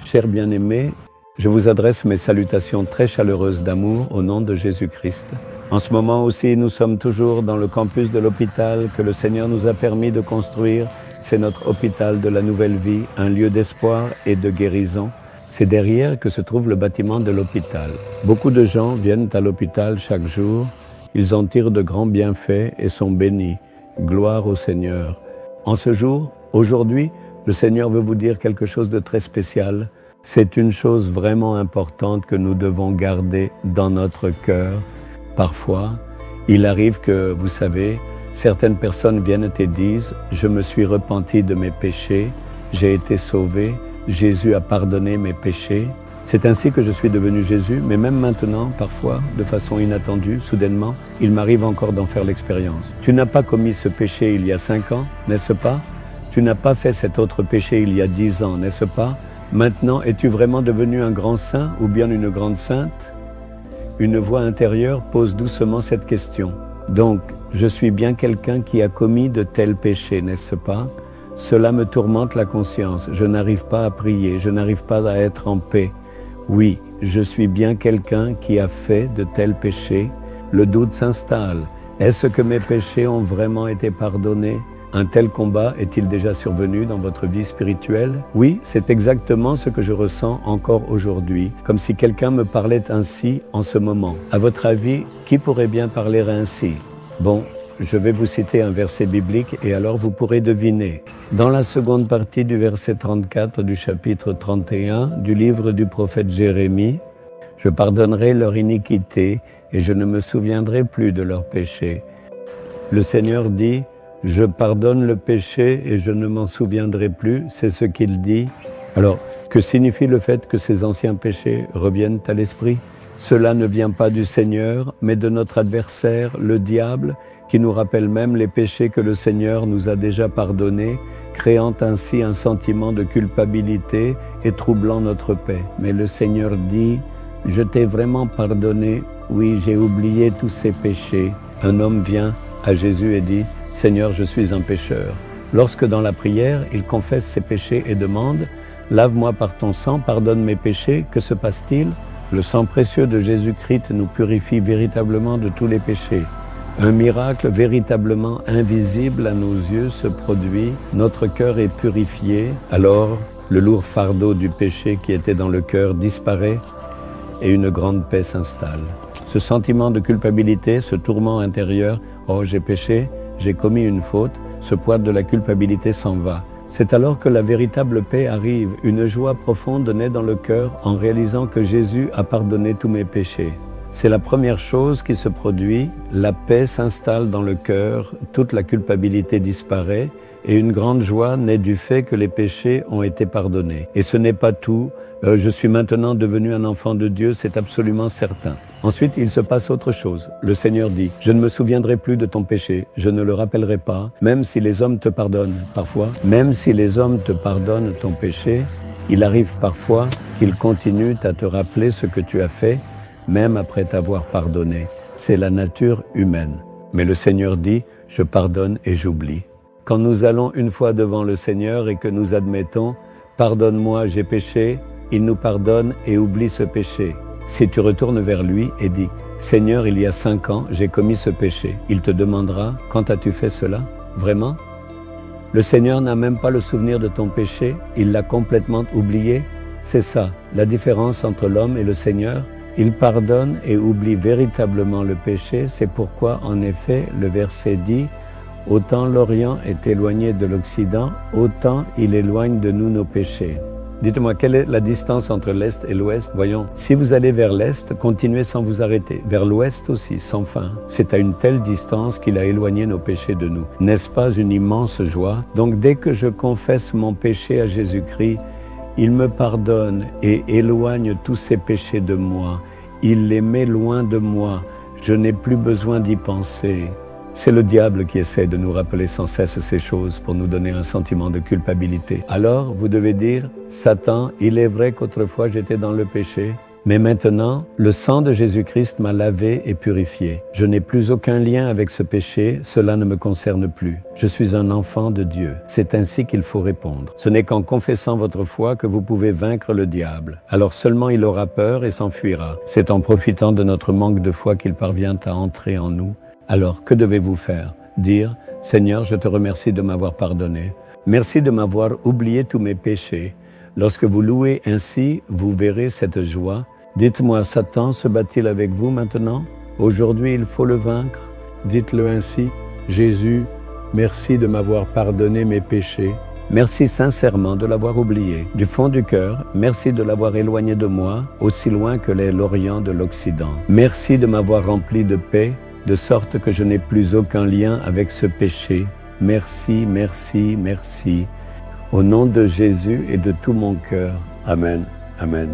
Chers bien-aimés, je vous adresse mes salutations très chaleureuses d'amour au nom de Jésus-Christ. En ce moment aussi, nous sommes toujours dans le campus de l'hôpital que le Seigneur nous a permis de construire. C'est notre hôpital de la nouvelle vie, un lieu d'espoir et de guérison. C'est derrière que se trouve le bâtiment de l'hôpital. Beaucoup de gens viennent à l'hôpital chaque jour. Ils en tirent de grands bienfaits et sont bénis. Gloire au Seigneur. En ce jour, aujourd'hui, le Seigneur veut vous dire quelque chose de très spécial. C'est une chose vraiment importante que nous devons garder dans notre cœur. Parfois, il arrive que, vous savez, certaines personnes viennent et disent « Je me suis repenti de mes péchés, j'ai été sauvé, Jésus a pardonné mes péchés. » C'est ainsi que je suis devenu Jésus, mais même maintenant, parfois, de façon inattendue, soudainement, il m'arrive encore d'en faire l'expérience. Tu n'as pas commis ce péché il y a 5 ans, n'est-ce pas? Tu n'as pas fait cet autre péché il y a 10 ans, n'est-ce pas? Maintenant, es-tu vraiment devenu un grand saint ou bien une grande sainte? Une voix intérieure pose doucement cette question. Donc, je suis bien quelqu'un qui a commis de tels péchés, n'est-ce pas? Cela me tourmente la conscience. Je n'arrive pas à prier, je n'arrive pas à être en paix. Oui, je suis bien quelqu'un qui a fait de tels péchés. Le doute s'installe. Est-ce que mes péchés ont vraiment été pardonnés? Un tel combat est-il déjà survenu dans votre vie spirituelle? Oui, c'est exactement ce que je ressens encore aujourd'hui, comme si quelqu'un me parlait ainsi en ce moment. À votre avis, qui pourrait bien parler ainsi? Bon, je vais vous citer un verset biblique et alors vous pourrez deviner. Dans la seconde partie du verset 34 du chapitre 31 du livre du prophète Jérémie, « Je pardonnerai leur iniquité et je ne me souviendrai plus de leurs péchés. » Le Seigneur dit, je pardonne le péché et je ne m'en souviendrai plus, c'est ce qu'il dit. Alors, que signifie le fait que ces anciens péchés reviennent à l'esprit? Cela ne vient pas du Seigneur, mais de notre adversaire, le diable, qui nous rappelle même les péchés que le Seigneur nous a déjà pardonnés, créant ainsi un sentiment de culpabilité et troublant notre paix. Mais le Seigneur dit, je t'ai vraiment pardonné, oui, j'ai oublié tous ces péchés. Un homme vient à Jésus et dit, Seigneur, je suis un pécheur. Lorsque dans la prière, il confesse ses péchés et demande « Lave-moi par ton sang, pardonne mes péchés », que se passe-t-il? Le sang précieux de Jésus-Christ nous purifie véritablement de tous les péchés. Un miracle véritablement invisible à nos yeux se produit, notre cœur est purifié, alors le lourd fardeau du péché qui était dans le cœur disparaît et une grande paix s'installe. Ce sentiment de culpabilité, ce tourment intérieur « Oh, j'ai péché », j'ai commis une faute, ce poids de la culpabilité s'en va. C'est alors que la véritable paix arrive, une joie profonde naît dans le cœur en réalisant que Jésus a pardonné tous mes péchés. C'est la première chose qui se produit, la paix s'installe dans le cœur, toute la culpabilité disparaît et une grande joie naît du fait que les péchés ont été pardonnés. Et ce n'est pas tout, je suis maintenant devenu un enfant de Dieu, c'est absolument certain. Ensuite, il se passe autre chose. Le Seigneur dit, je ne me souviendrai plus de ton péché, je ne le rappellerai pas, même si les hommes te pardonnent. Parfois, même si les hommes te pardonnent ton péché, il arrive parfois qu'ils continuent à te rappeler ce que tu as fait, même après t'avoir pardonné. C'est la nature humaine. Mais le Seigneur dit, je pardonne et j'oublie. Quand nous allons une fois devant le Seigneur et que nous admettons « Pardonne-moi, j'ai péché », il nous pardonne et oublie ce péché. Si tu retournes vers lui et dis « Seigneur, il y a 5 ans, j'ai commis ce péché », il te demandera « Quand as-tu fait cela? Vraiment ?» Le Seigneur n'a même pas le souvenir de ton péché, il l'a complètement oublié. C'est ça, la différence entre l'homme et le Seigneur. Il pardonne et oublie véritablement le péché, c'est pourquoi en effet le verset dit « Autant l'Orient est éloigné de l'Occident, autant il éloigne de nous nos péchés. » Dites-moi, quelle est la distance entre l'Est et l'Ouest? Voyons, si vous allez vers l'Est, continuez sans vous arrêter. Vers l'Ouest aussi, sans fin. C'est à une telle distance qu'il a éloigné nos péchés de nous. N'est-ce pas une immense joie? Donc dès que je confesse mon péché à Jésus-Christ, il me pardonne et éloigne tous ces péchés de moi. Il les met loin de moi. Je n'ai plus besoin d'y penser. C'est le diable qui essaie de nous rappeler sans cesse ces choses pour nous donner un sentiment de culpabilité. Alors, vous devez dire, Satan, il est vrai qu'autrefois j'étais dans le péché. Mais maintenant, le sang de Jésus-Christ m'a lavé et purifié. Je n'ai plus aucun lien avec ce péché, cela ne me concerne plus. Je suis un enfant de Dieu. C'est ainsi qu'il faut répondre. Ce n'est qu'en confessant votre foi que vous pouvez vaincre le diable. Alors seulement il aura peur et s'enfuira. C'est en profitant de notre manque de foi qu'il parvient à entrer en nous. Alors que devez-vous faire? Dire, Seigneur, je te remercie de m'avoir pardonné. Merci de m'avoir oublié tous mes péchés. Lorsque vous louez ainsi, vous verrez cette joie. Dites-moi, Satan se bat-il avec vous maintenant? Aujourd'hui, il faut le vaincre. Dites-le ainsi, Jésus, merci de m'avoir pardonné mes péchés. Merci sincèrement de l'avoir oublié. Du fond du cœur, merci de l'avoir éloigné de moi, aussi loin que l'est l'Orient de l'Occident. Merci de m'avoir rempli de paix, de sorte que je n'ai plus aucun lien avec ce péché. Merci, merci, merci. Au nom de Jésus et de tout mon cœur. Amen. Amen.